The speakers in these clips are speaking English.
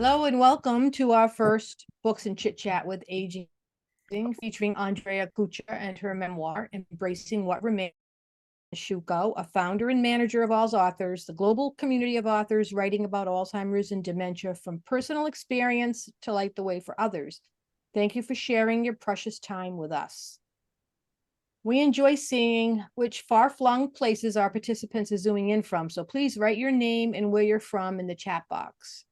Hello and welcome to our first Books and Chit Chat with Aging, featuring Andrea Couture and her memoir, Embracing What Remains. Shuko, a founder and manager of AlzAuthors, the global community of authors writing about Alzheimer's and dementia from personal experience to light the way for others. Thank you for sharing your precious time with us. We enjoy seeing which far-flung places our participants are zooming in from, so please write your name and where you're from in the chat box.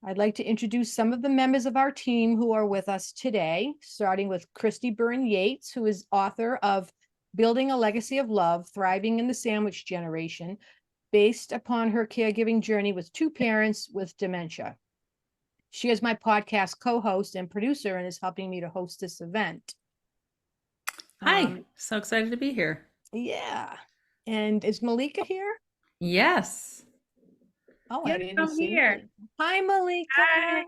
I'd like to introduce some of the members of our team who are with us today, starting with Christy Byrne Yates, who is author of Building a Legacy of Love, Thriving in the Sandwich Generation, based upon her caregiving journey with two parents with dementia. She is my podcast co-host and producer and is helping me to host this event. Hi, so excited to be here. Yeah. And is Malika here? Yes. Oh, Yes, I didn't I'm see here. Malika. Hi, Malika. Hi.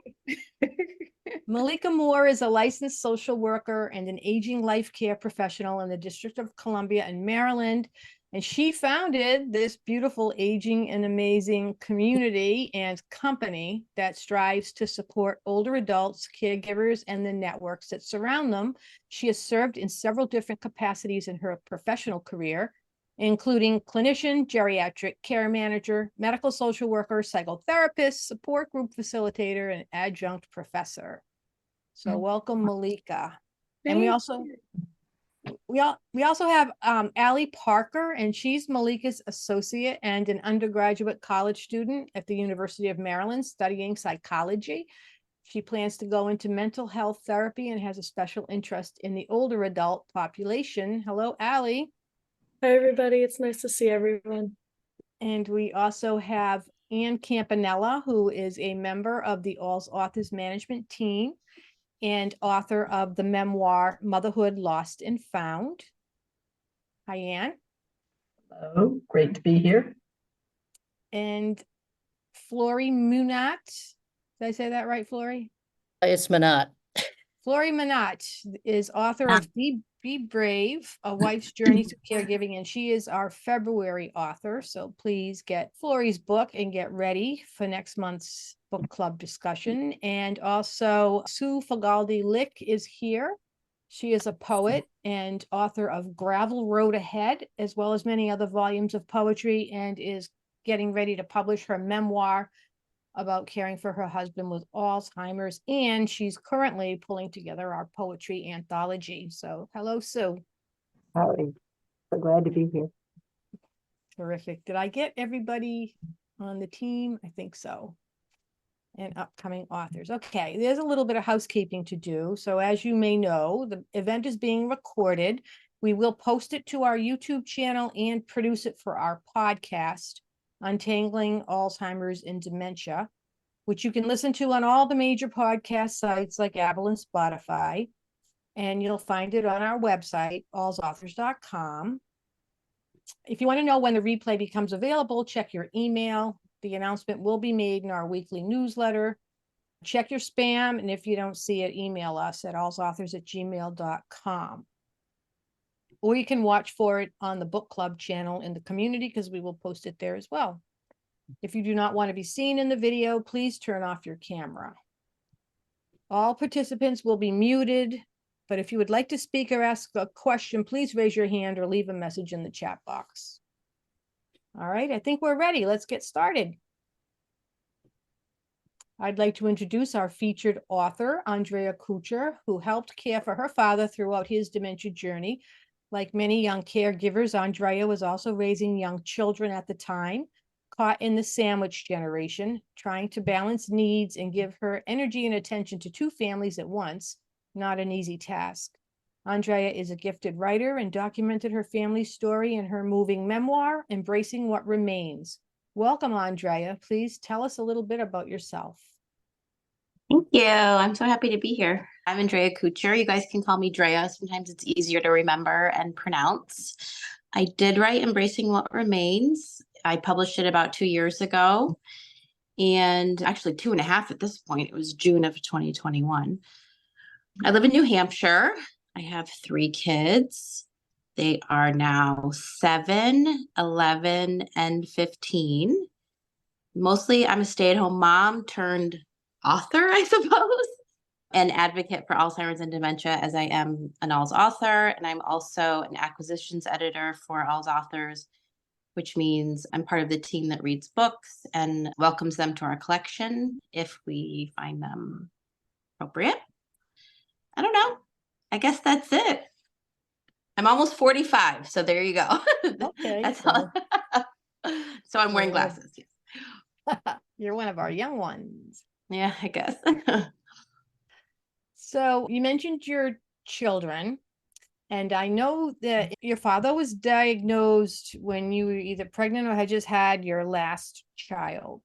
Malika Moore is a licensed social worker and an aging life care professional in the District of Columbia in Maryland. And she founded this beautiful aging and amazing community and company that strives to support older adults, caregivers, and the networks that surround them. She has served in several different capacities in her professional career, including clinician, geriatric care manager, medical social worker, psychotherapist, support group facilitator, and adjunct professor. So welcome, Malika. And we also have Allie Parker, and she's Malika's associate and an undergraduate college student at the University of Maryland studying psychology. She plans to go into mental health therapy and has a special interest in the older adult population. Hello, Allie. Hi, everybody. It's nice to see everyone. And we also have Ann Campanella, who is a member of the AlzAuthors management team and author of the memoir, Motherhood Lost and Found. Hi, Ann. Hello, great to be here. And Flory Munat. Did I say that right, Flory? It's Manat. Flory Munat is author of Be Brave, A Wife's Journey to Caregiving, and she is our February author. So please get Flory's book and get ready for next month's book club discussion. And also Sue Fagaldi-Lick is here. She is a poet and author of Gravel Road Ahead, as well as many other volumes of poetry, and is getting ready to publish her memoir about caring for her husband with Alzheimer's, and she's currently pulling together our poetry anthology. So hello, Sue. Howdy. So glad to be here. Terrific. Did I get everybody on the team? I think so. And upcoming authors. Okay, there's a little bit of housekeeping to do. So as you may know, the event is being recorded. We will post it to our YouTube channel and produce it for our podcast, Untangling Alzheimer's and Dementia, which you can listen to on all the major podcast sites like Apple and Spotify. And you'll find it on our website, AlzAuthors.com. If you want to know when the replay becomes available, check your email. The announcement will be made in our weekly newsletter. Check your spam, and if you don't see it, email us at alzauthors@gmail.com. Or you can watch for it on the book club channel in the community, because we will post it there as well. If you do not want to be seen in the video, please turn off your camera. All participants will be muted, but if you would like to speak or ask a question, please raise your hand or leave a message in the chat box. All right, I think we're ready. Let's get started. I'd like to introduce our featured author, Andrea Couture, who helped care for her father throughout his dementia journey. Like many young caregivers, Andrea was also raising young children at the time, caught in the sandwich generation, trying to balance needs and give her energy and attention to two families at once, not an easy task. Andrea is a gifted writer and documented her family's story in her moving memoir, Embracing What Remains. Welcome, Andrea. Please tell us a little bit about yourself. Thank you. I'm so happy to be here. I'm Andrea Couture. You guys can call me Drea. Sometimes it's easier to remember and pronounce. I did write Embracing What Remains. I published it about 2 years ago, and actually 2.5 at this point. It was June of 2021. I live in New Hampshire. I have 3 kids. They are now 7, 11, and 15. Mostly I'm a stay-at-home mom turned author, I suppose, an advocate for Alzheimer's and dementia, as I am an AlzAuthor, and I'm also an acquisitions editor for AlzAuthors, which means I'm part of the team that reads books and welcomes them to our collection if we find them appropriate. I don't know. I guess that's it. I'm almost 45, so there you go. Okay, That's all. So I'm wearing You're one of- glasses. Yes. You're one of our young ones. Yeah, I guess. So you mentioned your children, and I know that your father was diagnosed when you were either pregnant or had just had your last child.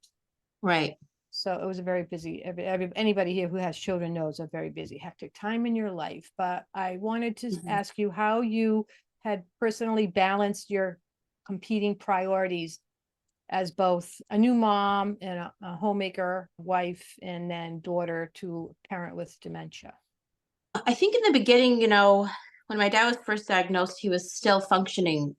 Right. So it was a very busy, anybody here who has children knows a very busy, hectic time in your life. But I wanted to ask you how you had personally balanced your competing priorities as both a new mom and a homemaker, wife, and then daughter to a parent with dementia. I think in the beginning, when my dad was first diagnosed, he was still functioning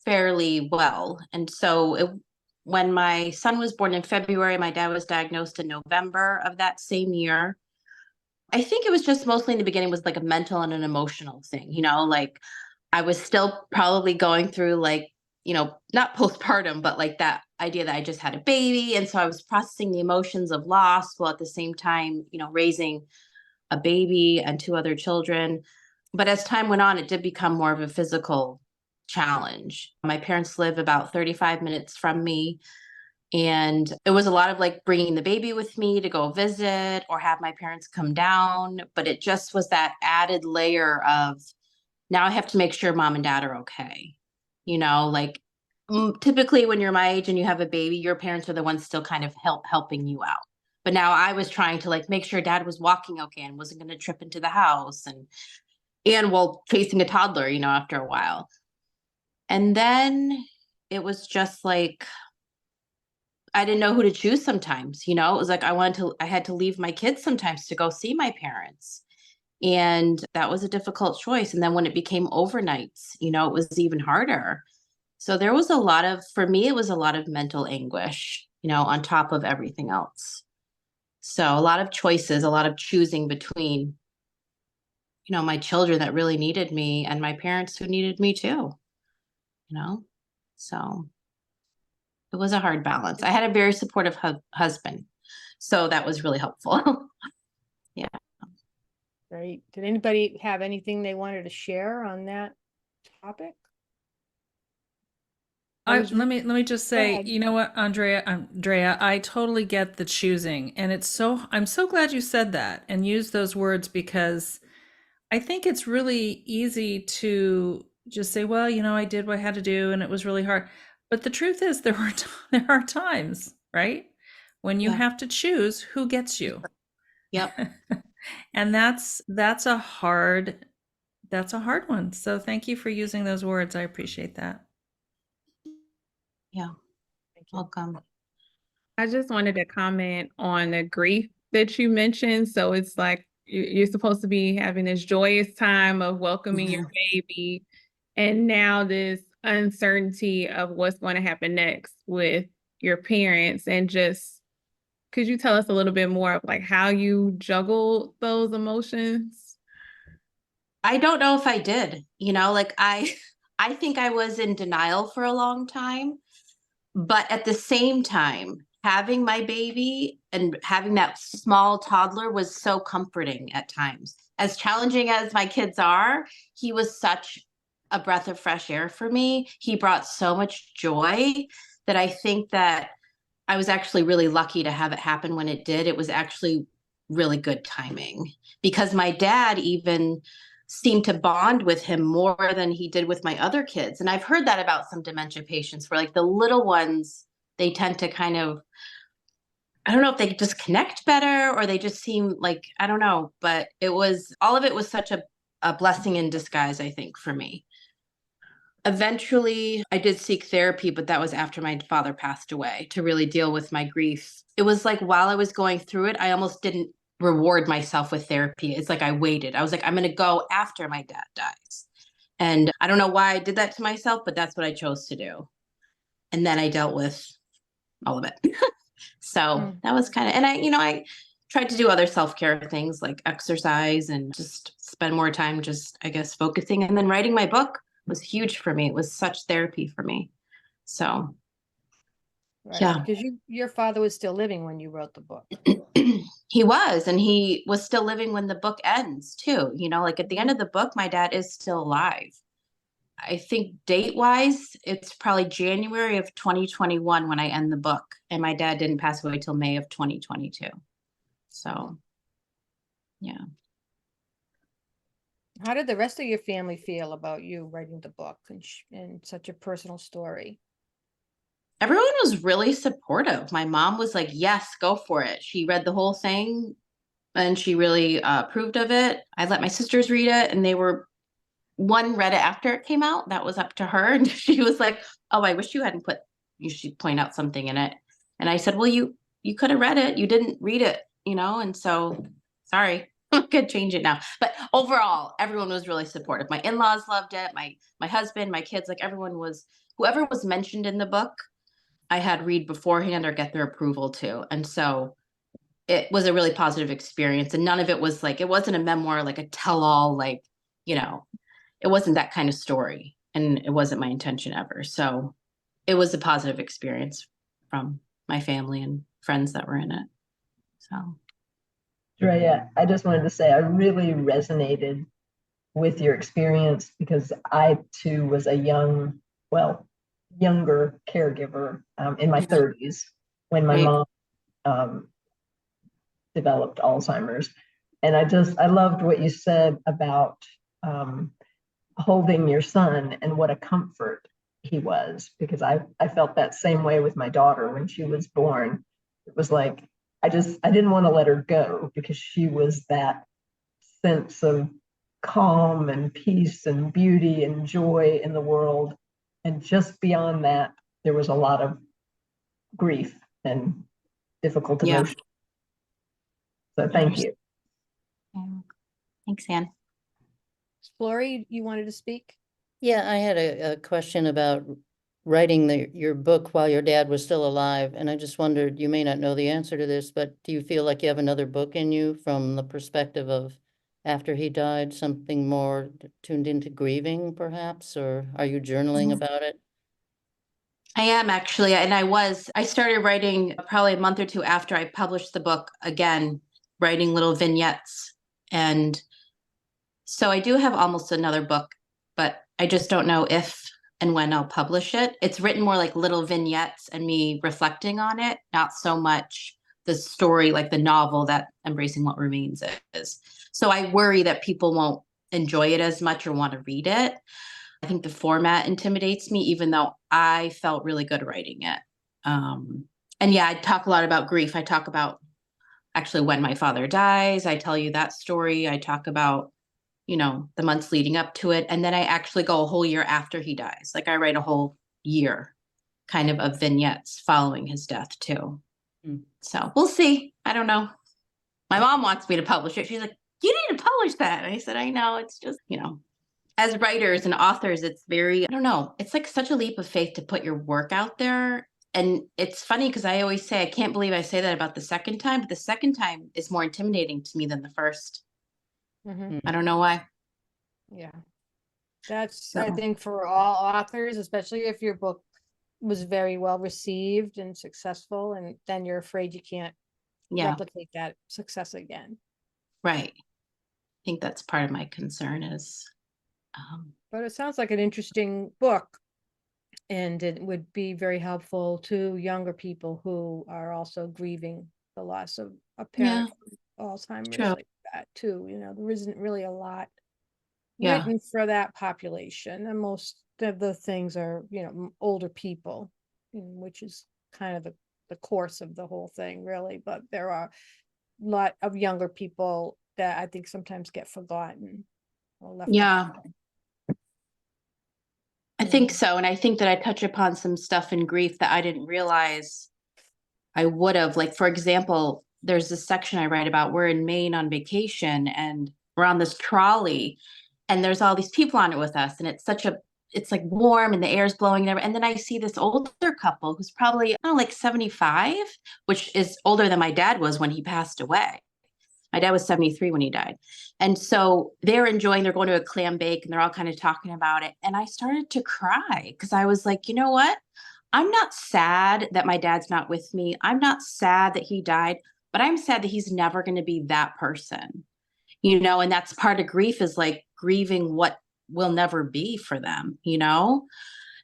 fairly well. And so when my son was born in February, my dad was diagnosed in November of that same year. I think it was just mostly in the beginning was like a mental and an emotional thing, like I was still probably going through not postpartum, but like that idea that I just had a baby. And so I was processing the emotions of loss while at the same time, raising a baby and 2 other children. But as time went on, it did become more of a physical challenge. My parents live about 35 minutes from me. And it was a lot of like bringing the baby with me to go visit or have my parents come down. But it just was that added layer of now I have to make sure mom and dad are okay. Typically when you're my age and you have a baby, your parents are the ones still kind of helping you out. But now I was trying to like make sure dad was walking okay and wasn't going to trip into the house and while chasing a toddler, after a while. And then it was just like, I didn't know who to choose sometimes, it was like, I had to leave my kids sometimes to go see my parents. And that was a difficult choice. And then when it became overnights, it was even harder. So there was for me, it was a lot of mental anguish, on top of everything else. So a lot of choices, a lot of choosing between, my children that really needed me and my parents who needed me too, so it was a hard balance. I had a very supportive husband, so that was really helpful. Yeah. Great. Did anybody have anything they wanted to share on that topic? Let me just say, ahead. you know what, Andrea, I totally get the choosing, and I'm so glad you said that and used those words, because I think it's really easy to just say, well, I did what I had to do and it was really hard. But the truth is there are times, right, when you have to choose who gets you. Yep. And that's a hard one. So thank you for using those words. I appreciate that. Yeah. Welcome. I just wanted to comment on the grief that you mentioned. So it's like you're supposed to be having this joyous time of welcoming your baby, and now this uncertainty of what's going to happen next with your parents. And just, could you tell us a little bit more of like how you juggle those emotions? I don't know if I did, I think I was in denial for a long time, but at the same time, having my baby and having that small toddler was so comforting at times. As challenging as my kids are, he was such a breath of fresh air for me. He brought so much joy that I think that I was actually really lucky to have it happen when it did. It was actually really good timing, because my dad even seemed to bond with him more than he did with my other kids. And I've heard that about some dementia patients, where like the little ones, they tend to kind of, I don't know if they just connect better or they just seem like, I don't know, but all of it was such a blessing in disguise, I think, for me. Eventually, I did seek therapy, but that was after my father passed away, to really deal with my grief. It was like while I was going through it, I almost didn't reward myself with therapy. It's like I waited. I was like, I'm going to go after my dad dies. And I don't know why I did that to myself, but that's what I chose to do. And then I dealt with all of it. So that was kind of, and I tried to do other self-care things like exercise and just spend more time just, I guess, focusing. And then writing my book was huge for me. It was such therapy for me. So, Right, yeah. because your father was still living when you wrote the book. He was, and he was still living when the book ends too. Like at the end of the book, my dad is still alive. I think date-wise, it's probably January of 2021 when I end the book, and my dad didn't pass away till May of 2022. So, yeah. How did the rest of your family feel about you writing the book and such a personal story? Everyone was really supportive. My mom was like, yes, go for it. She read the whole thing and she really approved of it. I let my sisters read it, and one read it after it came out. That was up to her. And she was like, oh, I wish you should point out something in it. And I said, well, you could have read it. You didn't read it, and so sorry, I could change it now. But overall, everyone was really supportive. My in-laws loved it. My husband, my kids, like whoever was mentioned in the book, I had read beforehand or get their approval too. And so it was a really positive experience. And none of it was like, it wasn't a memoir, like a tell-all, like, it wasn't that kind of story, and it wasn't my intention ever. So it was a positive experience from my family and friends that were in it. So. Drea, I just wanted to say I really resonated with your experience because I too was a younger caregiver in my 30s when my Right. mom developed Alzheimer's. And I loved what you said about holding your son and what a comfort he was, because I felt that same way with my daughter when she was born. It was like, I didn't want to let her go because she was that sense of calm and peace and beauty and joy in the world. And just beyond that, there was a lot of grief and difficult Yeah. emotions. So thank you. Yeah. Thanks, Anne. Lori, you wanted to speak? Yeah, I had a question about writing your book while your dad was still alive. And I just wondered, you may not know the answer to this, but do you feel like you have another book in you from the perspective of after he died, something more tuned into grieving perhaps, or are you journaling about it? I am actually, and I started writing probably a month or two after I published the book, again, writing little vignettes. And so I do have almost another book, but I just don't know if and when I'll publish it. It's written more like little vignettes and me reflecting on it, not so much the story, like the novel that Embracing What Remains is. So I worry that people won't enjoy it as much or want to read it. I think the format intimidates me, even though I felt really good writing it. And yeah, I talk a lot about grief. I talk about actually when my father dies. I tell you that story. I talk about, the months leading up to it. And then I actually go a whole year after he dies. Like I write a whole year kind of vignettes following his death too. So we'll see. I don't know. My mom wants me to publish it. She's like, you need to publish that. And I said, I know. It's just, as writers and authors, it's very, I don't know, it's like such a leap of faith to put your work out there. And it's funny because I always say, I can't believe I say that about the second time, but the second time is more intimidating to me than the first. I don't know why. Yeah. That's, I think, for all authors, especially if your book was very well received and successful, and then you're afraid you can't replicate that success again. Right. I think that's part of my concern is. But it sounds like an interesting book, and it would be very helpful to younger people who are also grieving the loss of a parent with Alzheimer's like that too. There isn't really a lot written for that population, and most of the things are, older people, which is kind of the course of the whole thing, really. But there are a lot of younger people that I think sometimes get forgotten or left behind. I think so. And I think that I touch upon some stuff in grief that I didn't realize I would have. Like, for example, there's this section I write about, we're in Maine on vacation and we're on this trolley and there's all these people on it with us. And it's such a it's like warm and the air's blowing there. And then I see this older couple who's probably, I don't know, like 75, which is older than my dad was when he passed away. My dad was 73 when he died. And so they're going to a clam bake and they're all kind of talking about it. And I started to cry because I was like, you know what? I'm not sad that my dad's not with me. I'm not sad that he died, but I'm sad that he's never going to be that person, you know, and that's part of grief, is like grieving what will never be for them, you know?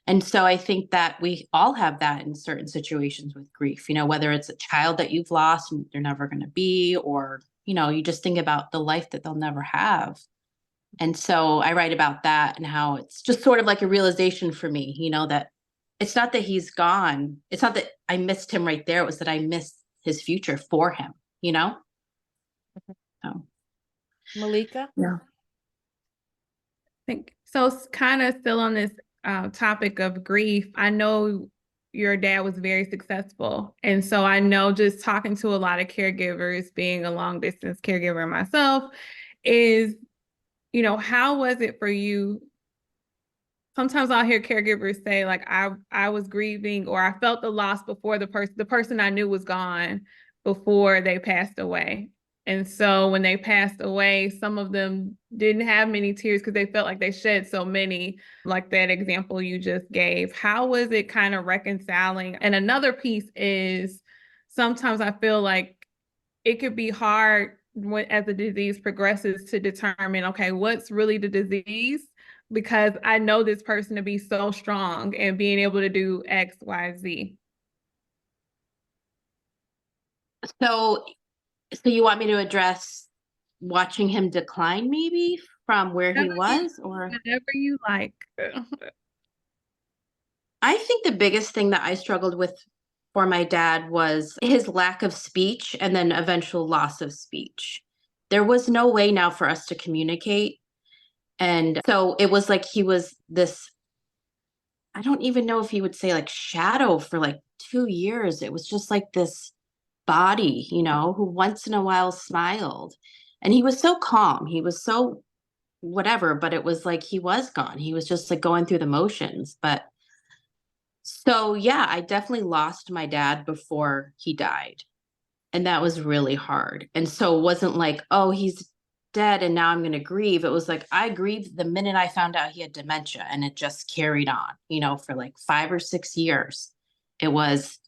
And so I think that we all have that in certain situations with grief, you know, whether it's a child that you've lost and they're never going to be, or, you know, you just think about the life that they'll never have. And so I write about that and how it's just sort of like a realization for me, you know, that it's not that he's gone. It's not that I missed him right there. It was that I missed his future for him, you know? So, Malika? yeah. Think so. Kind of still on this topic of grief. I know your dad was very successful, and so I know, just talking to a lot of caregivers, being a long distance caregiver myself, is, you know, how was it for you? Sometimes I'll hear caregivers say, like, I was grieving, or I felt the loss before the person I knew was gone before they passed away. And so when they passed away, some of them didn't have many tears because they felt like they shed so many, like that example you just gave. How was it kind of reconciling? And another piece is, sometimes I feel like it could be hard as the disease progresses to determine, okay, what's really the disease? Because I know this person to be so strong and being able to do X, Y, Z. So you want me to address watching him decline maybe from where he was, or? Whatever you like. I think the biggest thing that I struggled with for my dad was his lack of speech and then eventual loss of speech. There was no way now for us to communicate. And so it was like he was this, I don't even know if he would say like shadow for like 2 years. It was just like this body, you know, who once in a while smiled. And he was so calm. He was so whatever, but it was like he was gone. He was just like going through the motions. But so, yeah, I definitely lost my dad before he died. And that was really hard. And so it wasn't like, oh, he's dead and now I'm going to grieve. It was like I grieved the minute I found out he had dementia, and it just carried on, you know, for like 5 or 6 years. It was,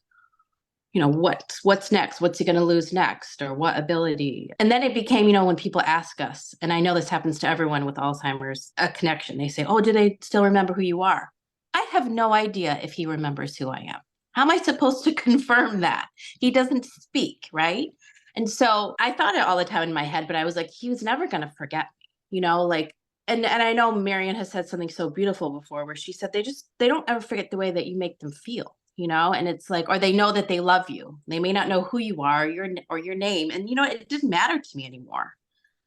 you know, what's next? What's he going to lose next? Or what ability? And then it became, you know, when people ask us, and I know this happens to everyone with Alzheimer's, a connection. They say, oh, do they still remember who you are? I have no idea if he remembers who I am. How am I supposed to confirm that? He doesn't speak, right? And so I thought it all the time in my head, but I was like, he was never going to forget me, you know, like, and I know Marian has said something so beautiful before, where she said they don't ever forget the way that you make them feel, you know, and it's like, or they know that they love you. They may not know who you are, your name. And, you know, it didn't matter to me anymore.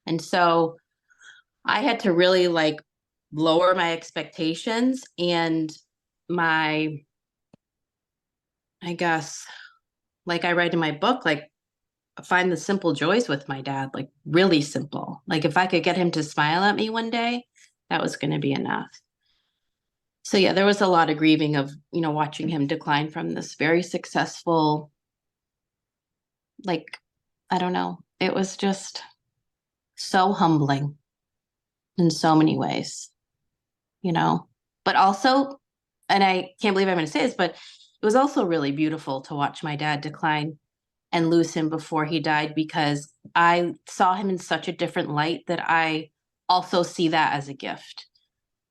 And so I had to really like lower my expectations and my, I guess, like I write in my book, like find the simple joys with my dad, like really simple. Like if I could get him to smile at me one day, that was going to be enough. So yeah, there was a lot of grieving of, you know, watching him decline from this very successful, like, I don't know, it was just so humbling in so many ways, you know, but also, and I can't believe I'm going to say this, but it was also really beautiful to watch my dad decline and lose him before he died, because I saw him in such a different light that I also see that as a gift.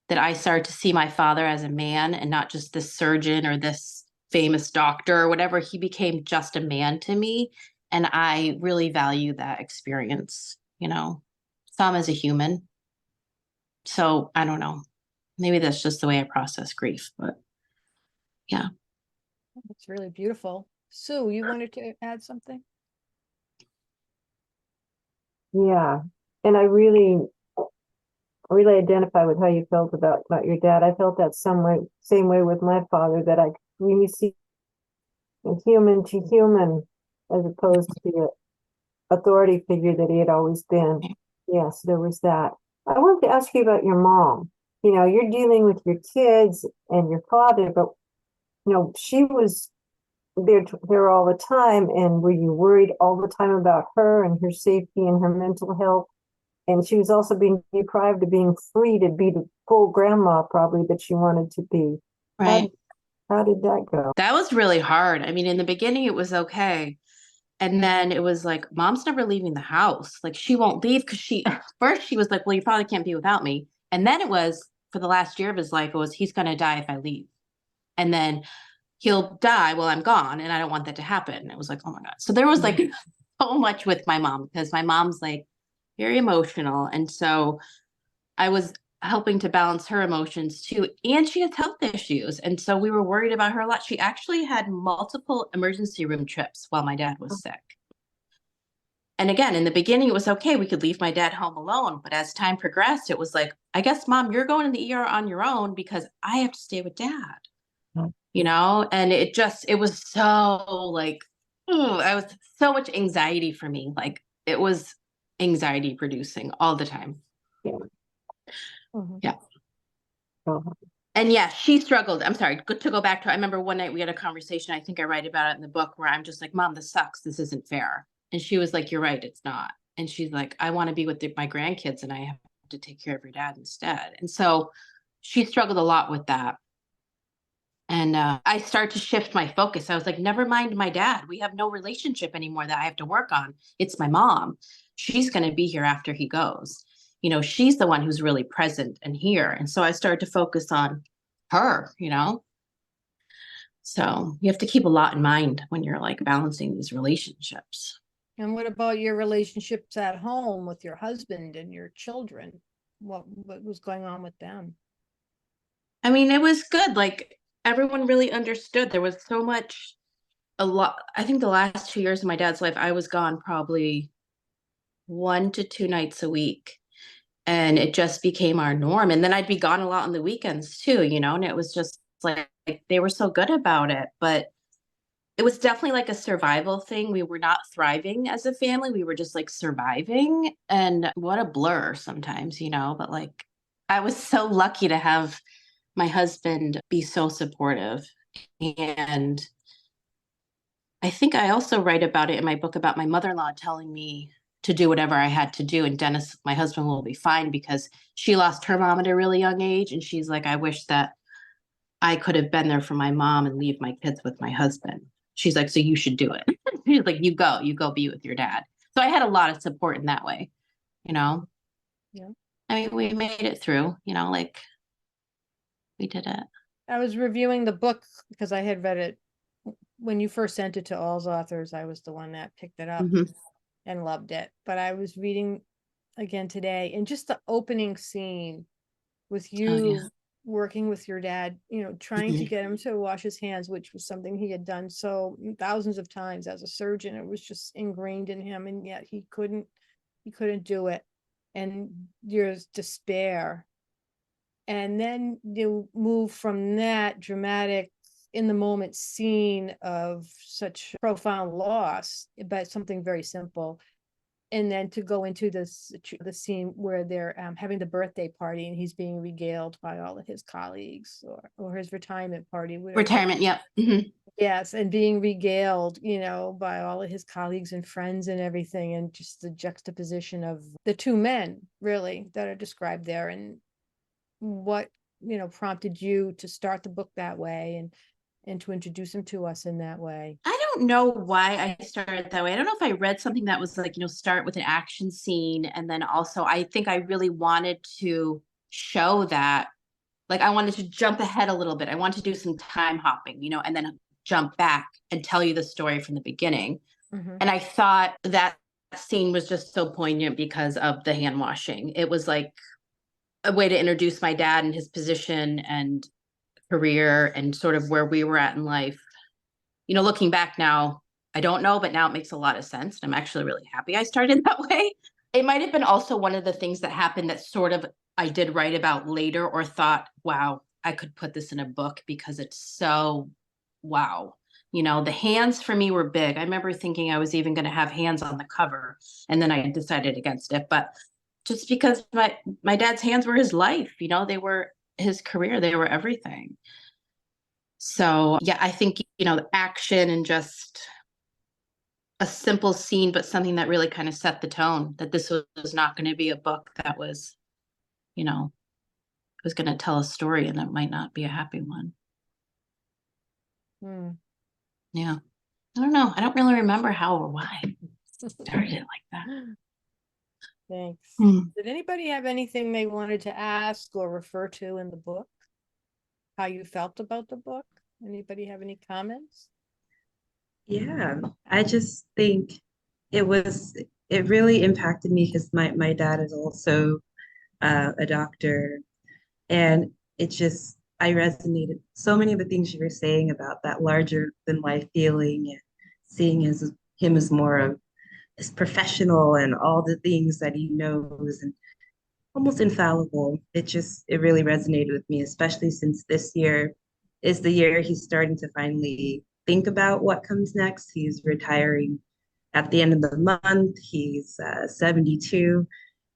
That I started to see my father as a man and not just this surgeon or this famous doctor or whatever. He became just a man to me. And I really value that experience, you know, saw him as a human. So I don't know. Maybe that's just the way I process grief, but yeah. That's really beautiful. Sue, you wanted to add something? Yeah, and I really identify with how you felt about your dad. I felt that same way with my father, that I really see a human to human as opposed to the authority figure that he had always been. Yes, there was that. I wanted to ask you about your mom. you're dealing with your kids and your father, but she was there all the time. And were you worried all the time about her and her safety and her mental health? And she was also being deprived of being free to be the full grandma probably that she wanted to be. Right. How did that go? That was really hard. I mean, in the beginning, it was okay. And then it was like, mom's never leaving the house. Like, she won't leave because first she was like, well, you probably can't be without me. And then it was, for the last year of his life, it was, he's going to die if I leave. And then he'll die while I'm gone. And I don't want that to happen. It was like, oh my God. So there was like so much with my mom, because my mom's like very emotional. And so I was helping to balance her emotions too. And she has health issues. And so we were worried about her a lot. She actually had multiple emergency room trips while my dad was sick. And again, in the beginning, it was okay. We could leave my dad home alone. But as time progressed, it was like, I guess, Mom, you're going to the ER on your own because I have to stay with Dad. And it was so like, I was so much anxiety for me. Like, it was anxiety producing all the time. Yeah. Yeah. Uh-huh. And yeah, she struggled. I'm sorry, to go back to, I remember one night we had a conversation, I think I write about it in the book, where I'm just like, Mom, this sucks. This isn't fair. And she was like, you're right, it's not. And she's like, I want to be with my grandkids and I have to take care of your dad instead. And so she struggled a lot with that. And I started to shift my focus. I was like, never mind my dad. We have no relationship anymore that I have to work on. It's my mom. She's going to be here after he goes. She's the one who's really present and here. And so I started to focus on her, So you have to keep a lot in mind when you're like balancing these relationships. And what about your relationships at home with your husband and your children? What was going on with them? I mean, it was good. Like, everyone really understood. There was a lot. I think the last 2 years of my dad's life, I was gone probably 1 to 2 nights a week. And it just became our norm. And then I'd be gone a lot on the weekends too, and it was just like they were so good about it. But it was definitely like a survival thing. We were not thriving as a family. We were just like surviving. And what a blur sometimes, but like, I was so lucky to have my husband be so supportive. And I think I also write about it in my book about my mother-in-law telling me to do whatever I had to do. And Dennis, my husband, will be fine, because she lost her mom at a really young age. And she's like, I wish that I could have been there for my mom and leave my kids with my husband. She's like, so you should do it. She's like, you go be with your dad. So I had a lot of support in that way, Yeah. I mean, we made it through, like, we did it. I was reviewing the book because I had read it when you first sent it to AlzAuthors. I was the one that picked it up and loved it. But I was reading again today, and just the opening scene with you working with your dad, trying to get him to wash his hands, which was something he had done so thousands of times as a surgeon. It was just ingrained in him, and yet he couldn't do it. And there's despair. And then you move from that dramatic, in the moment scene of such profound loss, but something very simple. And then to go into the scene where they're having the birthday party and he's being regaled by all of his colleagues, or his retirement party. Retirement, yep. Yes, and being regaled, by all of his colleagues and friends and everything, and just the juxtaposition of the two men, really, that are described there. And what prompted you to start the book that way and to introduce him to us in that way? I don't know why I started that way. I don't know if I read something that was like, start with an action scene. And then also, I think I really wanted to show that, like, I wanted to jump ahead a little bit. I wanted to do some time hopping, and then jump back and tell you the story from the beginning. And I thought that scene was just so poignant because of the hand washing. It was like a way to introduce my dad and his position and career and sort of where we were at in life. Looking back now, I don't know, but now it makes a lot of sense. And I'm actually really happy I started that way. It might have been also one of the things that happened that sort of I did write about later, or thought, wow, I could put this in a book because it's so, wow. The hands for me were big. I remember thinking I was even going to have hands on the cover, and then I decided against it. But just because my dad's hands were his life, you know, they were his career, they were everything. So yeah, I think, you know, the action and just a simple scene, but something that really kind of set the tone that this was not going to be a book that was, you know, was going to tell a story and it might not be a happy one. Hmm. Yeah. I don't know. I don't really remember how or why I started it like that. Thanks. Hmm. Did anybody have anything they wanted to ask or refer to in the book? How you felt about the book? Anybody have any comments? Yeah, I just think it really impacted me because my dad is also a doctor, and I resonated so many of the things you were saying about that larger than life feeling and seeing him as more of this professional and all the things that he knows and almost infallible. It really resonated with me, especially since this year is the year he's starting to finally think about what comes next. He's retiring at the end of the month. He's 72,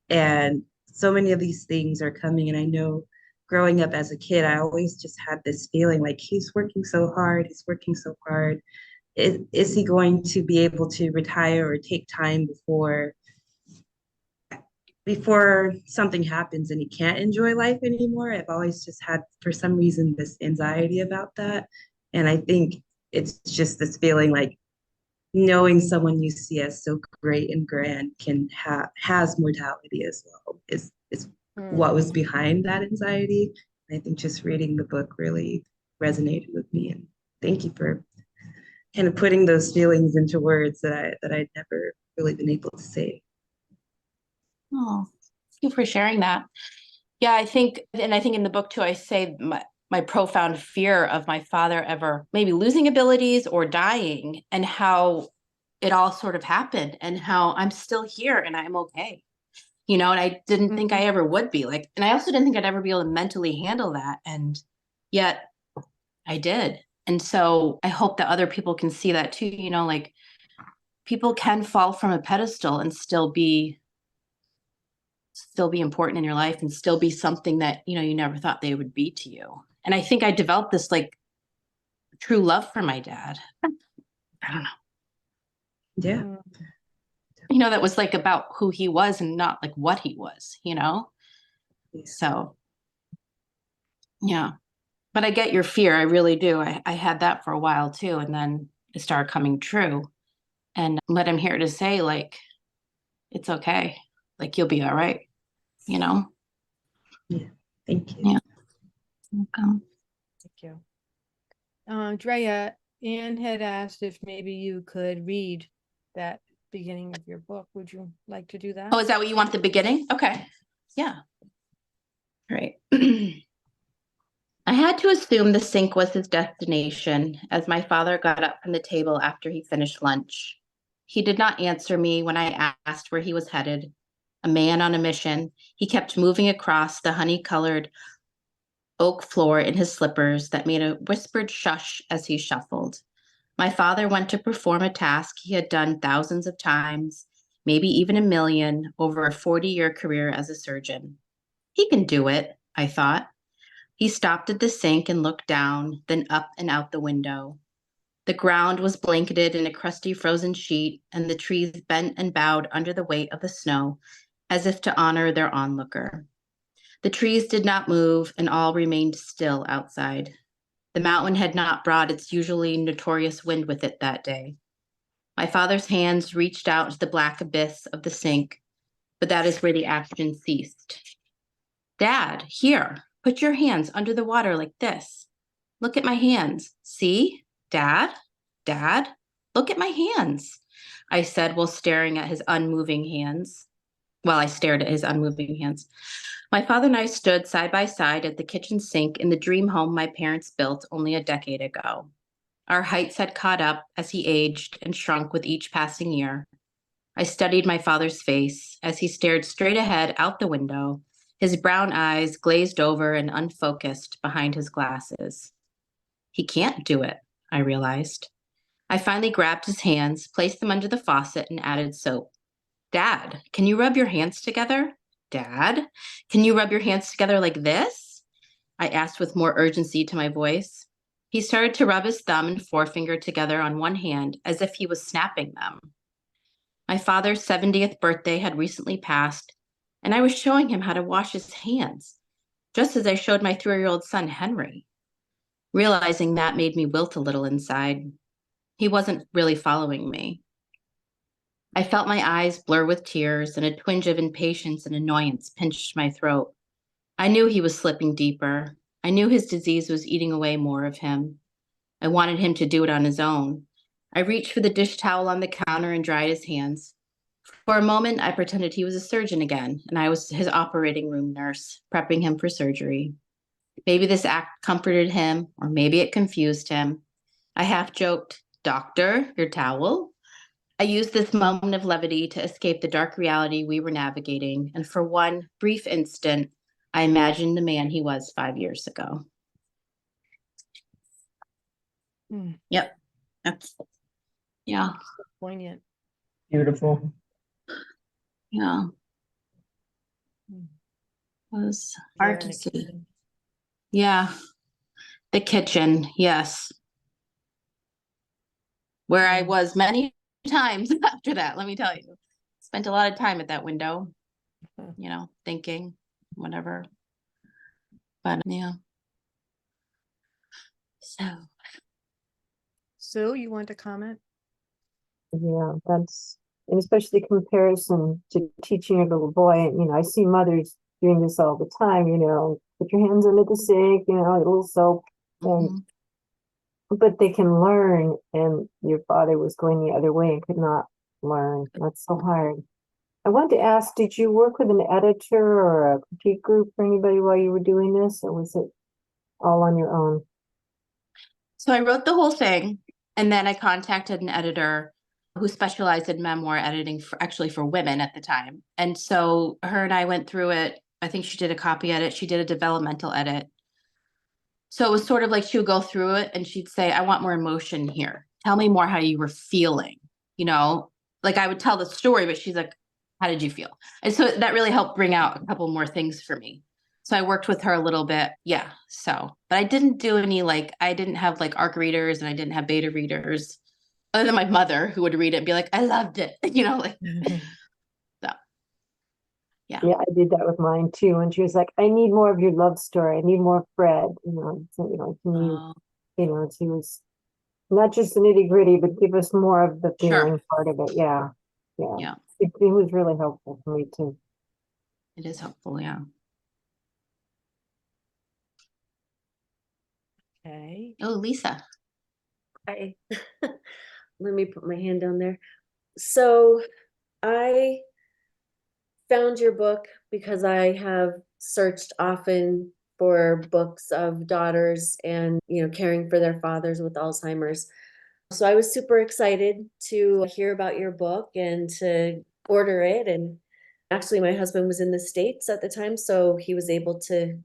and so many of these things are coming. And I know growing up as a kid, I always just had this feeling like he's working so hard. He's working so hard. Is he going to be able to retire or take time before something happens and he can't enjoy life anymore? I've always just had, for some reason, this anxiety about that. And I think it's just this feeling like knowing someone you see as so great and grand has mortality as well is what was behind that anxiety. I think just reading the book really resonated with me. And thank you for kind of putting those feelings into words that I'd never really been able to say. Oh, thank you for sharing that. Yeah, I think in the book too, I say my profound fear of my father ever maybe losing abilities or dying, and how it all sort of happened and how I'm still here and I'm okay. You know, and I didn't think I ever would be like, and I also didn't think I'd ever be able to mentally handle that. And yet I did. And so I hope that other people can see that too, you know, like people can fall from a pedestal and still be important in your life and still be something that, you know, you never thought they would be to you. And I think I developed this like true love for my dad. I don't know. Yeah. You know, that was like about who he was and not like what he was, you know? Yeah. So, yeah. But I get your fear. I really do. I had that for a while too. And then it started coming true. And what I'm here to say, like, it's okay. Like, you'll be all right, you know? Yeah. Thank you. Yeah. Welcome. Thank you. Drea, Anne had asked if maybe you could read that beginning of your book. Would you like to do that? Oh, is that what you want at the beginning? Okay. Yeah. Right. I had to assume the sink was his destination as my father got up from the table after he finished lunch. He did not answer me when I asked where he was headed. A man on a mission, he kept moving across the honey-colored oak floor in his slippers that made a whispered shush as he shuffled. My father went to perform a task he had done thousands of times, maybe even a million, over a 40-year career as a surgeon. He can do it, I thought. He stopped at the sink and looked down, then up and out the window. The ground was blanketed in a crusty frozen sheet, and the trees bent and bowed under the weight of the snow, as if to honor their onlooker. The trees did not move, and all remained still outside. The mountain had not brought its usually notorious wind with it that day. My father's hands reached out to the black abyss of the sink, but that is where the action ceased. Dad, here, put your hands under the water like this. Look at my hands. See? Dad? Dad? Look at my hands, I said while staring at his unmoving hands. While I stared at his unmoving hands. My father and I stood side by side at the kitchen sink in the dream home my parents built only a decade ago. Our heights had caught up as he aged and shrunk with each passing year. I studied my father's face as he stared straight ahead out the window, his brown eyes glazed over and unfocused behind his glasses. He can't do it, I realized. I finally grabbed his hands, placed them under the faucet, and added soap. Dad, can you rub your hands together? Dad, can you rub your hands together like this? I asked with more urgency to my voice. He started to rub his thumb and forefinger together on one hand as if he was snapping them. My father's 70th birthday had recently passed, and I was showing him how to wash his hands, just as I showed my 3-year-old son, Henry. Realizing that made me wilt a little inside. He wasn't really following me. I felt my eyes blur with tears, and a twinge of impatience and annoyance pinched my throat. I knew he was slipping deeper. I knew his disease was eating away more of him. I wanted him to do it on his own. I reached for the dish towel on the counter and dried his hands. For a moment, I pretended he was a surgeon again, and I was his operating room nurse, prepping him for surgery. Maybe this act comforted him, or maybe it confused him. I half joked, "Doctor, your towel?" I used this moment of levity to escape the dark reality we were navigating, and for one brief instant, I imagined the man he was 5 years ago. Yep. Yeah. Poignant. Beautiful. Yeah. It was hard to see. Yeah. The kitchen, yes. Where I was many times after that, let me tell you. Spent a lot of time at that window, thinking, whatever. But yeah. So. Sue, you want to comment? Yeah, and especially comparison to teaching a little boy. I see mothers doing this all the time, put your hands under the sink, a little soap, and but they can learn, and your father was going the other way and could not learn. That's so hard. I wanted to ask, did you work with an editor or a critique group or anybody while you were doing this, or was it all on your own? So I wrote the whole thing, and then I contacted an editor who specialized in memoir editing for women at the time. And so her and I went through it. I think she did a copy edit. She did a developmental edit. So it was sort of like she would go through it and she'd say, "I want more emotion here. Tell me more how you were feeling." Like I would tell the story, but she's like, "How did you feel?" And so that really helped bring out a couple more things for me. So I worked with her a little bit. Yeah. But I didn't do any, I didn't have ARC readers and I didn't have beta readers other than my mother, who would read it and be like, "I loved it." So. Yeah. Yeah, I did that with mine too. And she was like, "I need more of your love story. I need more Fred." She was not just the nitty gritty, but give us more of the feeling part of it. Yeah. Yeah. It was really helpful for me too. It is helpful. Yeah. Okay. Oh, Lisa. Hi. Let me put my hand down there. So I found your book because I have searched often for books of daughters and, caring for their fathers with Alzheimer's. So I was super excited to hear about your book and to order it. And actually, my husband was in the States at the time, so he was able to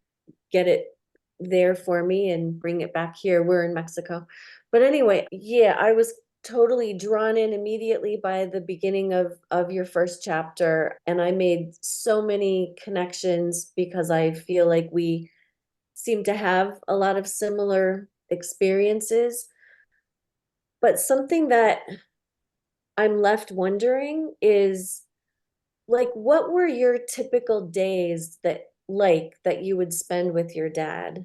get it there for me and bring it back here. We're in Mexico. But anyway, yeah, I was totally drawn in immediately by the beginning of your first chapter. And I made so many connections because I feel like we seem to have a lot of similar experiences. But something that I'm left wondering is, what were your typical days that you would spend with your dad?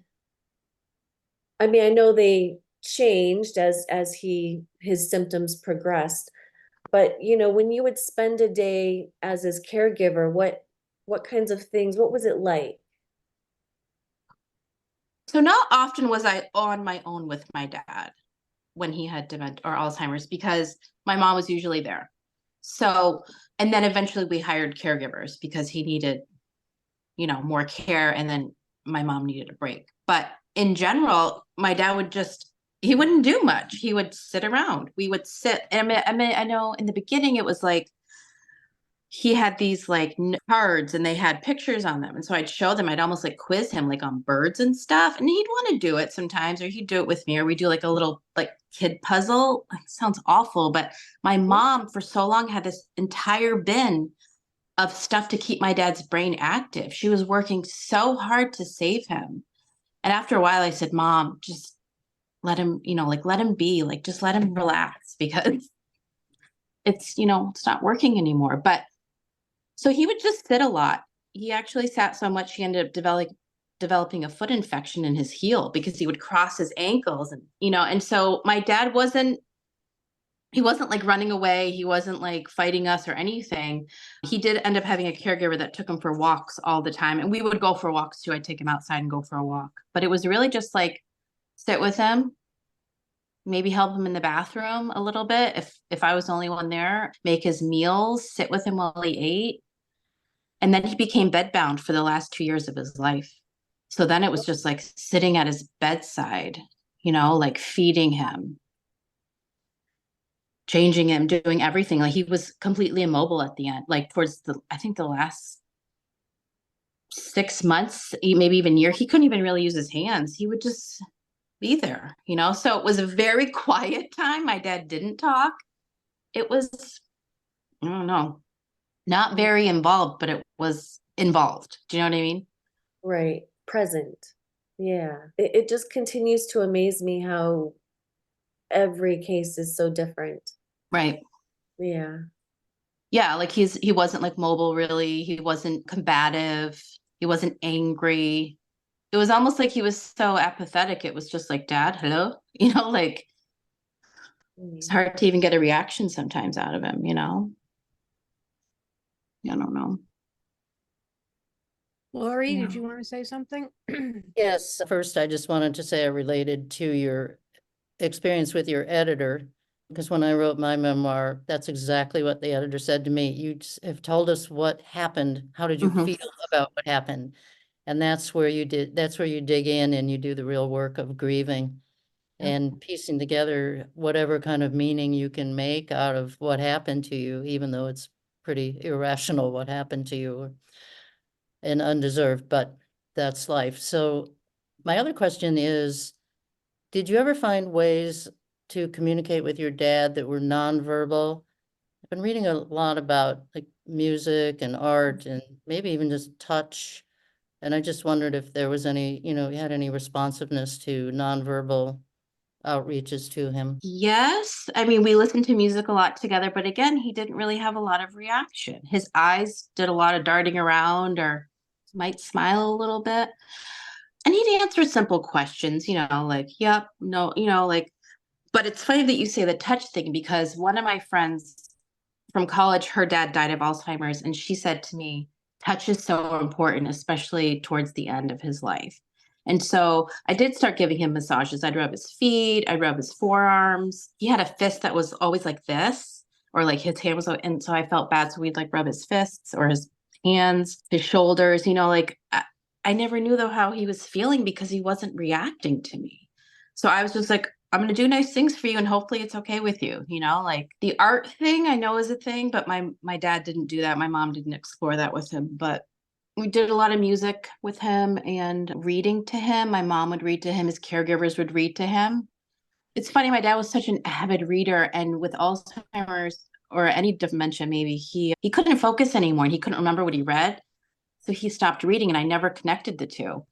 I mean, I know they changed as his symptoms progressed, but when you would spend a day as his caregiver, what kinds of things, what was it like? So not often was I on my own with my dad when he had dementia or Alzheimer's, because my mom was usually there. So, and then eventually we hired caregivers because he needed, more care, and then my mom needed a break. But in general, my dad he wouldn't do much. He would sit around. We would sit. And I know in the beginning it was he had these cards and they had pictures on them. And so I'd show them, I'd almost quiz him on birds and stuff. And he'd want to do it sometimes, or he'd do it with me, or we do a little kid puzzle. It sounds awful, but my mom for so long had this entire bin of stuff to keep my dad's brain active. She was working so hard to save him. And after a while I said, Mom, just let him, let him be, like, just let him relax, because it's, it's not working anymore. But so he would just sit a lot. He actually sat so much he ended up developing a foot infection in his heel because he would cross his ankles, and so my dad wasn't like running away. He wasn't like fighting us or anything. He did end up having a caregiver that took him for walks all the time. And we would go for walks too. I'd take him outside and go for a walk. But it was really just like sit with him, maybe help him in the bathroom a little bit if I was the only one there, make his meals, sit with him while he ate. And then he became bedbound for the last 2 years of his life. So then it was just like sitting at his bedside, like feeding him, changing him, doing everything. Like he was completely immobile at the end, like towards I think the last 6 months, maybe even year, he couldn't even really use his hands. He would just be there, So it was a very quiet time. My dad didn't talk. It was, I don't know, not very involved, but it was involved. Do you know what I mean? Right. Present. Yeah. It just continues to amaze me how every case is so different. Right. Yeah. Yeah, like he wasn't like mobile really. He wasn't combative. He wasn't angry. It was almost like he was so apathetic. It was just like, Dad, hello? Like it's hard to even get a reaction sometimes out of him, I don't know. Lori, Yeah. did you want to say something? Yes, first, I just wanted to say I related to your experience with your editor, because when I wrote my memoir, that's exactly what the editor said to me. You have told us what happened. How did you Mhm. feel about what happened? And that's where you dig in and you do the real work of grieving and piecing together whatever kind of meaning you can make out of what happened to you, even though it's pretty irrational what happened to you and undeserved, but that's life. So my other question is, did you ever find ways to communicate with your dad that were nonverbal? I've been reading a lot about like music and art and maybe even just touch. And I just wondered if there was any, you had any responsiveness to nonverbal outreaches to him. Yes. I mean, we listened to music a lot together, but again, he didn't really have a lot of reaction. His eyes did a lot of darting around or might smile a little bit. And he'd answer simple questions, like, yep, no, like, but it's funny that you say the touch thing, because one of my friends from college, her dad died of Alzheimer's, and she said to me, touch is so important, especially towards the end of his life. And so I did start giving him massages. I'd rub his feet, I'd rub his forearms. He had a fist that was always like this, or like his hand was, and so I felt bad. So we'd like rub his fists or his hands, his shoulders, like I never knew though how he was feeling because he wasn't reacting to me. So I was just like, I'm going to do nice things for you and hopefully it's okay with you. Like the art thing I know is a thing, but my dad didn't do that. My mom didn't explore that with him, but we did a lot of music with him and reading to him. My mom would read to him. His caregivers would read to him. It's funny. My dad was such an avid reader, and with Alzheimer's or any dementia, maybe he couldn't focus anymore and he couldn't remember what he read. So he stopped reading and I never connected the two.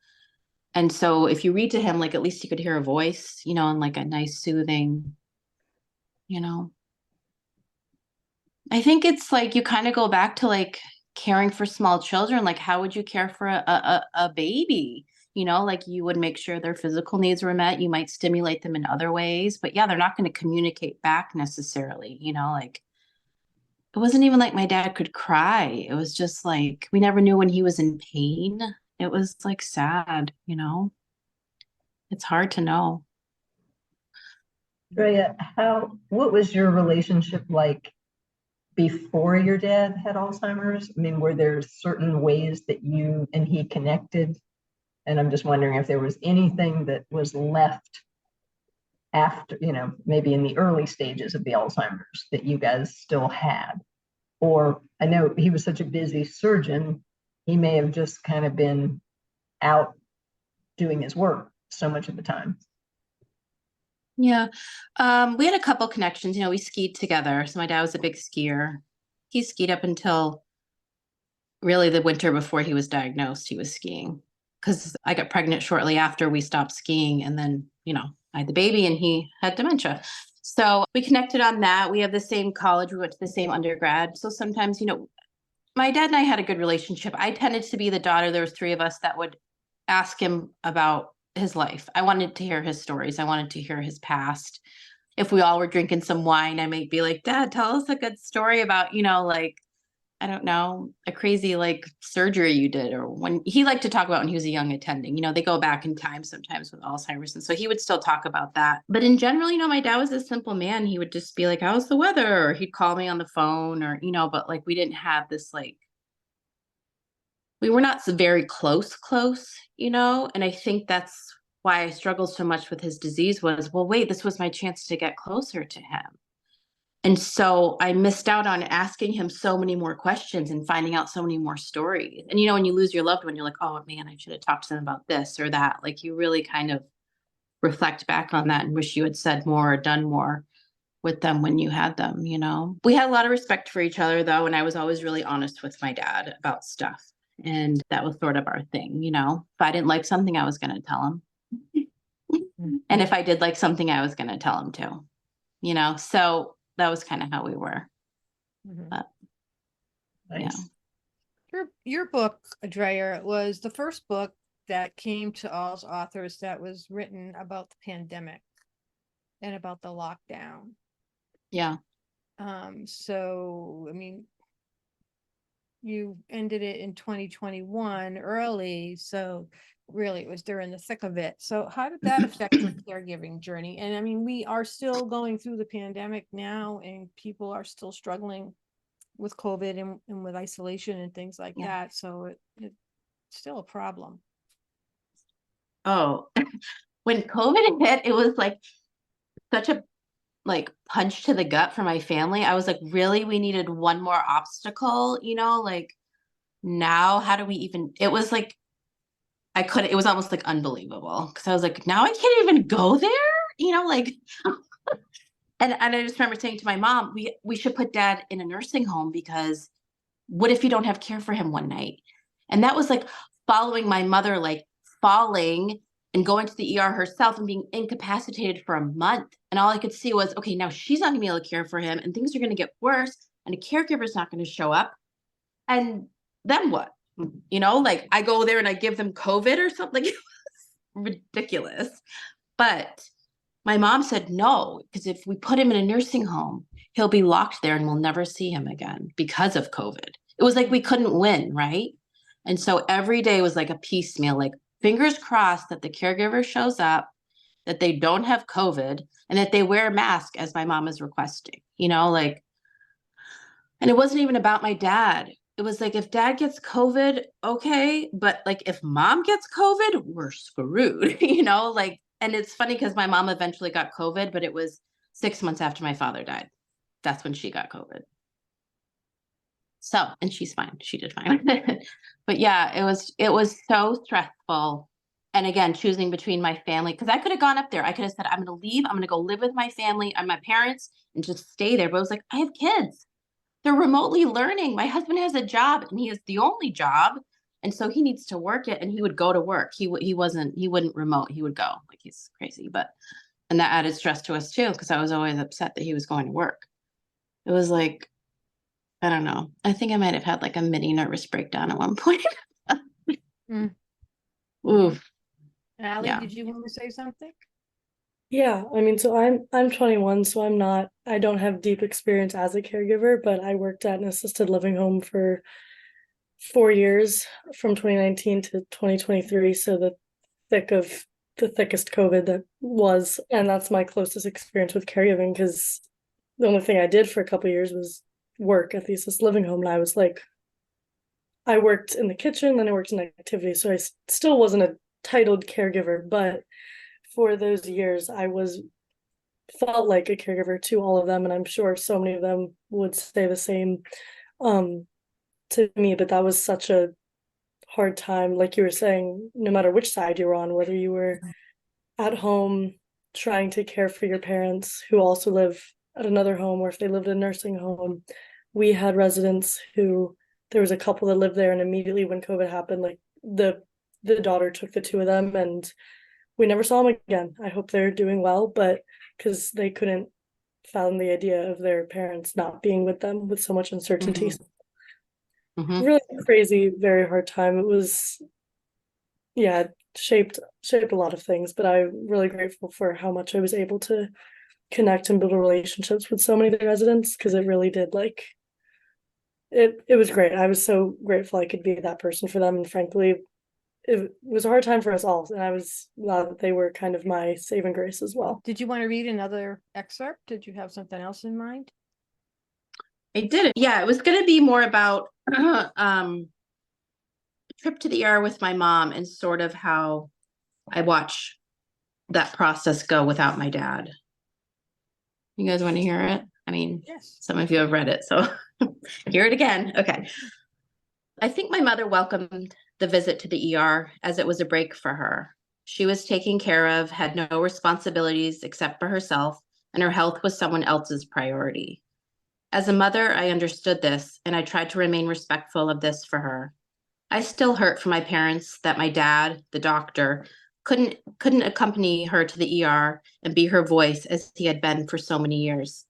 And so if you read to him, like at least you could hear a voice, and like a nice soothing, I think it's like you kind of go back to like caring for small children. Like how would you care for a baby? Like you would make sure their physical needs were met. You might stimulate them in other ways, but yeah, they're not going to communicate back necessarily, like it wasn't even like my dad could cry. It was just like, we never knew when he was in pain. It was like sad, it's hard to know. Andrea, what was your relationship like before your dad had Alzheimer's? I mean, were there certain ways that you and he connected? And I'm just wondering if there was anything that was left after, maybe in the early stages of the Alzheimer's that you guys still had. Or I know he was such a busy surgeon, he may have just kind of been out doing his work so much of the time. Yeah. We had a couple connections, we skied together. So my dad was a big skier. He skied up until really the winter before he was diagnosed, he was skiing. Because I got pregnant shortly after we stopped skiing. And then, I had the baby and he had dementia. So we connected on that. We have the same college. We went to the same undergrad. So sometimes, my dad and I had a good relationship. I tended to be the daughter. There was 3 of us that would ask him about his life. I wanted to hear his stories. I wanted to hear his past. If we all were drinking some wine, I might be like, Dad, tell us a good story about, like, I don't know, a crazy like surgery you did, or when he liked to talk about when he was a young attending. They go back in time sometimes with Alzheimer's. And so he would still talk about that. But in general, my dad was a simple man. He would just be like, how's the weather? Or he'd call me on the phone, or, but like we didn't have this like, we were not so very close, and I think that's why I struggled so much with his disease was, well, wait, this was my chance to get closer to him. And so I missed out on asking him so many more questions and finding out so many more stories. And, when you lose your loved one, you're like, oh man, I should have talked to them about this or that. Like you really kind of reflect back on that and wish you had said more or done more with them when you had them, We had a lot of respect for each other though. And I was always really honest with my dad about stuff. And that was sort of our thing, If I didn't like something, I was going to tell him. And if I did like something, I was going to tell him too, So that was kind of how we were. But, Nice. Your book, Andrea, was the first book that came to AlzAuthors that was written about the pandemic and about the lockdown. Yeah. So, I mean, you ended it in 2021 early, so really it was during the thick of it. So how did that affect your caregiving journey? And I mean, we are still going through the pandemic now, and people are still struggling with COVID and with isolation and things like that. So it's still a problem. Oh, when COVID hit, it was like such a punch to the gut for my family. I was like, really, we needed one more obstacle, like now how do we even, it was like, it was almost like unbelievable. Cause I was like, now I can't even go there, like, and I just remember saying to my mom, we should put Dad in a nursing home, because what if you don't have care for him one night? And that was like following my mother, like falling and going to the ER herself and being incapacitated for a month. And all I could see was, okay, now she's not gonna be able to care for him, and things are gonna get worse, and a caregiver's not gonna show up. And then what? Like I go there and I give them COVID or something. It was ridiculous. But my mom said no, because if we put him in a nursing home, he'll be locked there and we'll never see him again because of COVID. It was like we couldn't win, right? And so every day was like a piecemeal, like fingers crossed that the caregiver shows up, that they don't have COVID, and that they wear a mask as my mom is requesting, like, and it wasn't even about my dad. It was like, if Dad gets COVID, okay. But like, if Mom gets COVID, we're screwed, like, and it's funny because my mom eventually got COVID, but it was 6 months after my father died. That's when she got COVID. So, and she's fine. She did fine. But yeah, it was so stressful. And again, choosing between my family, because I could have gone up there. I could have said, I'm going to leave. I'm going to go live with my family and my parents and just stay there. But I was like, I have kids. They're remotely learning. My husband has a job, and he has the only job. And so he needs to work it, and he would go to work. He wouldn't remote. He would go, like, he's crazy. And that added stress to us too, because I was always upset that he was going to work. It was like, I don't know. I think I might have had like a mini nervous breakdown at one point. Oof. Allie, Yeah. did you want to say something? Yeah, I mean, so I'm 21, so I don't have deep experience as a caregiver, but I worked at an assisted living home for 4 years, from 2019 to 2023, so the thickest COVID that was, and that's my closest experience with caregiving, because the only thing I did for a couple of years was work at the assisted living home, and I was like, I worked in the kitchen, then I worked in activities, so I still wasn't a titled caregiver, but for those years I felt like a caregiver to all of them, and I'm sure so many of them would say the same to me. But that was such a hard time, like you were saying, no matter which side you were on, whether you were at home trying to care for your parents who also live at another home, or if they lived in a nursing home. We had residents who there was a couple that lived there, and immediately when COVID happened, like the daughter took the two of them, and we never saw them again. I hope they're doing well, but because they couldn't fathom the idea of their parents not being with them with so much uncertainty. Really crazy, very hard time. It was, yeah, shaped a lot of things, but I'm really grateful for how much I was able to connect and build relationships with so many of the residents, because it really did, like, it was great. I was so grateful I could be that person for them, and frankly, it was a hard time for us all, and I was glad that they were kind of my saving grace as well. Did you want to read another excerpt? Did you have something else in mind? I did. Yeah, it was going to be more about trip to the ER with my mom and sort of how I watch that process go without my dad. You guys want to hear it? I mean, Yes. some of you have read it, so hear it again. Okay. I think my mother welcomed the visit to the ER as it was a break for her. She was taken care of, had no responsibilities except for herself, and her health was someone else's priority. As a mother, I understood this, and I tried to remain respectful of this for her. I still hurt for my parents that my dad, the doctor, couldn't accompany her to the ER and be her voice as he had been for so many years.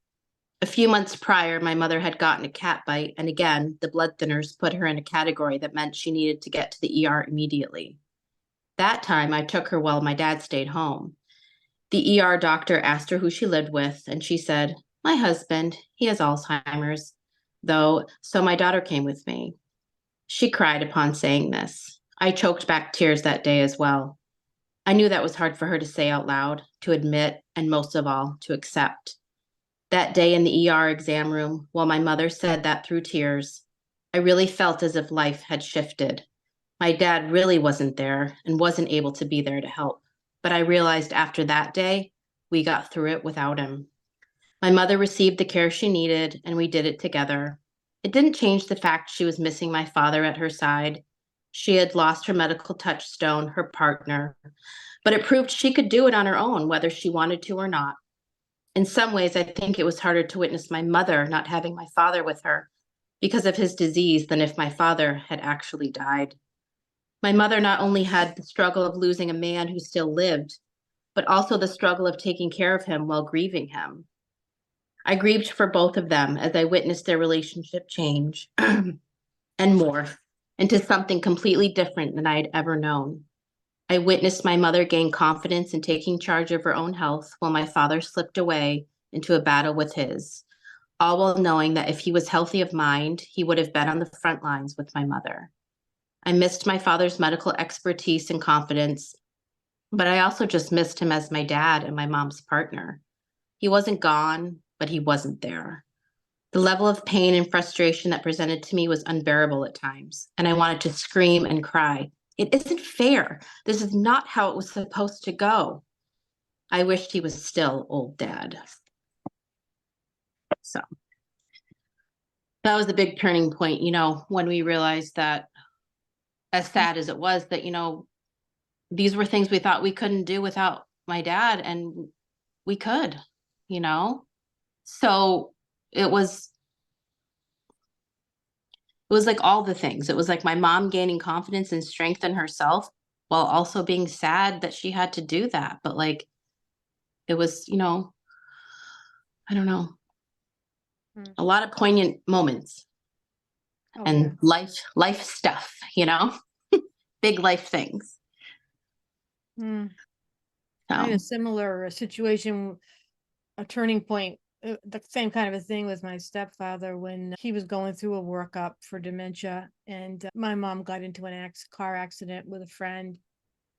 A few months prior, my mother had gotten a cat bite, and again, the blood thinners put her in a category that meant she needed to get to the ER immediately. That time, I took her while my dad stayed home. The ER doctor asked her who she lived with, and she said, "My husband, he has Alzheimer's, though, so my daughter came with me." She cried upon saying this. I choked back tears that day as well. I knew that was hard for her to say out loud, to admit, and most of all, to accept. That day in the ER exam room, while my mother said that through tears, I really felt as if life had shifted. My dad really wasn't there and wasn't able to be there to help. But I realized after that day, we got through it without him. My mother received the care she needed, and we did it together. It didn't change the fact she was missing my father at her side. She had lost her medical touchstone, her partner, but it proved she could do it on her own, whether she wanted to or not. In some ways, I think it was harder to witness my mother not having my father with her because of his disease than if my father had actually died. My mother not only had the struggle of losing a man who still lived, but also the struggle of taking care of him while grieving him. I grieved for both of them as I witnessed their relationship change and morph into something completely different than I had ever known. I witnessed my mother gain confidence in taking charge of her own health while my father slipped away into a battle with his, all while knowing that if he was healthy of mind, he would have been on the front lines with my mother. I missed my father's medical expertise and confidence, but I also just missed him as my dad and my mom's partner. He wasn't gone, but he wasn't there. The level of pain and frustration that presented to me was unbearable at times, and I wanted to scream and cry. It isn't fair. This is not how it was supposed to go. I wished he was still old dad. So that was the big turning point, when we realized that, as sad as it was, that, these were things we thought we couldn't do without my dad, and we could, So it was like all the things. It was like my mom gaining confidence and strength in herself while also being sad that she had to do that. But like, it was, I don't know, a lot of poignant moments and life stuff, big life things. I had a similar situation, a turning point, the same kind of a thing with my stepfather when he was going through a workup for dementia, and my mom got into an car accident with a friend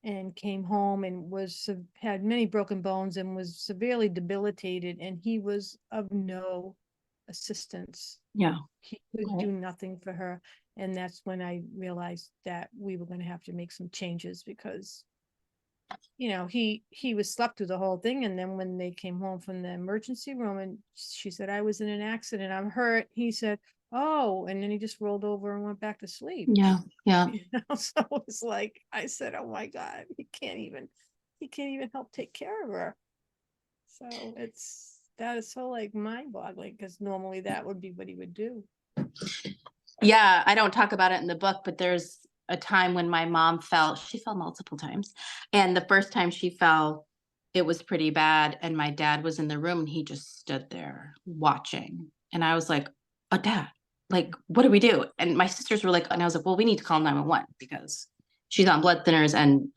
and came home and had many broken bones and was severely debilitated, and he was of no assistance. Yeah. He could do nothing for her. And that's when I realized that we were going to have to make some changes because he was slept through the whole thing. And then when they came home from the emergency room and she said, "I was in an accident, I'm hurt," he said, "Oh," and then he just rolled over and went back to sleep. Yeah. So it was like, I said, "Oh my God, he can't even help take care of her." So that is so like mind boggling, because normally that would be what he would do. Yeah, I don't talk about it in the book, but there's a time when my mom fell. She fell multiple times. And the first time she fell, it was pretty bad. And my dad was in the room and he just stood there watching. And I was like, oh, Dad, like, what do we do? And my sisters were like, and I was like, well, we need to call 911 because she's on blood thinners. And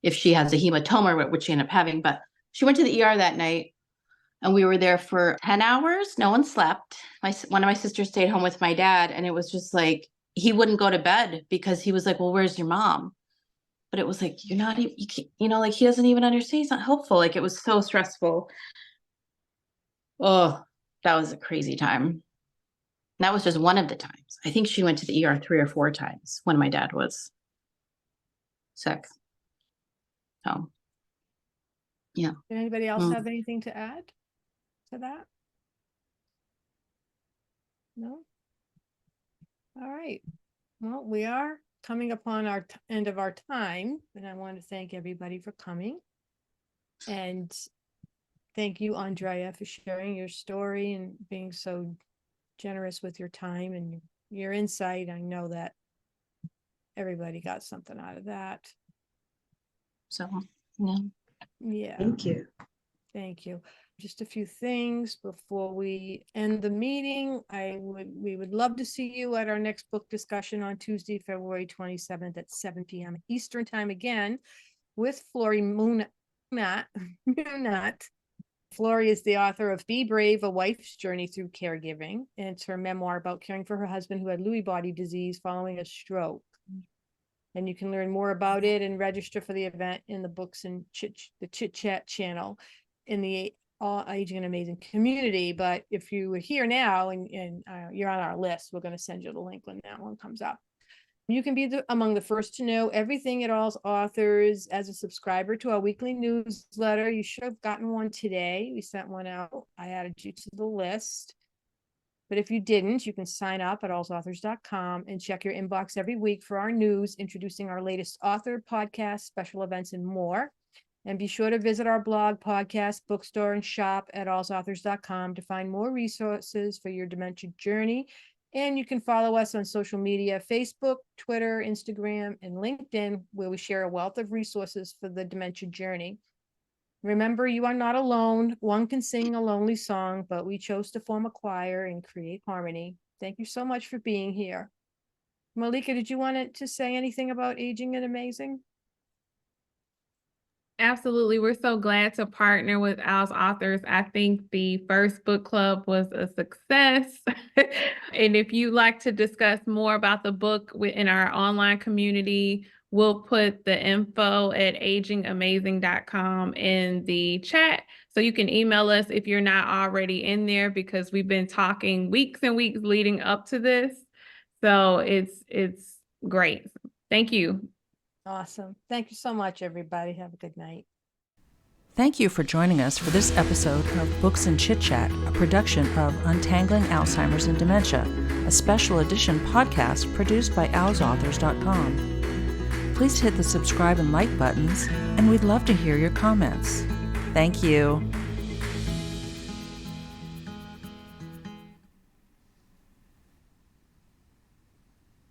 if she has a hematoma, which she ended up having, but she went to the ER that night. And we were there for 10 hours. No one slept. One of my sisters stayed home with my dad. And it was just like, he wouldn't go to bed because he was like, well, where's your mom? But it was like, you're not even, you can't, like, he doesn't even understand. He's not helpful. Like, it was so stressful. Oh, that was a crazy time. That was just one of the times. I think she went to the ER 3 or 4 times when my dad was sick. So, yeah. Did anybody else have anything to add to that? No? All right. Well, we are coming upon our end of our time, and I want to thank everybody for coming. And thank you, Andrea, for sharing your story and being so generous with your time and your insight. I know that everybody got something out of that. So, yeah. Yeah. Thank you. Thank you. Just a few things before we end the meeting. We would love to see you at our next book discussion on Tuesday, February 27th at 7 p.m. Eastern time again with Flory Munat. Flory is the author of Be Brave, A Wife's Journey Through Caregiving. And it's her memoir about caring for her husband who had Lewy body disease following a stroke. And you can learn more about it and register for the event in the Books and the Chit Chat channel in the All Aging and Amazing community. But if you are here now and you're on our list, we're going to send you the link when that one comes up. You can be among the first to know everything at AlzAuthors as a subscriber to our weekly newsletter. You should have gotten one today. We sent one out. I added you to the list. But if you didn't, you can sign up at AlzAuthors.com and check your inbox every week for our news, introducing our latest author, podcast, special events, and more. And be sure to visit our blog, podcast, bookstore, and shop at AlzAuthors.com to find more resources for your dementia journey. And you can follow us on social media, Facebook, Twitter, Instagram, and LinkedIn, where we share a wealth of resources for the dementia journey. Remember, you are not alone. One can sing a lonely song, but we chose to form a choir and create harmony. Thank you so much for being here. Malika, did you want to say anything about Aging and Amazing? Absolutely. We're so glad to partner with AlzAuthors. I think the first book club was a success. And if you'd like to discuss more about the book in our online community, we'll put the info at agingamazing.com in the chat. So you can email us if you're not already in there, because we've been talking weeks and weeks leading up to this. So it's great. Thank you. Awesome. Thank you so much, everybody. Have a good night. Thank you for joining us for this episode of Books and Chit Chat, a production of Untangling Alzheimer's and Dementia, a special edition podcast produced by AlzAuthors.com. Please hit the subscribe and like buttons, and we'd love to hear your comments. Thank you.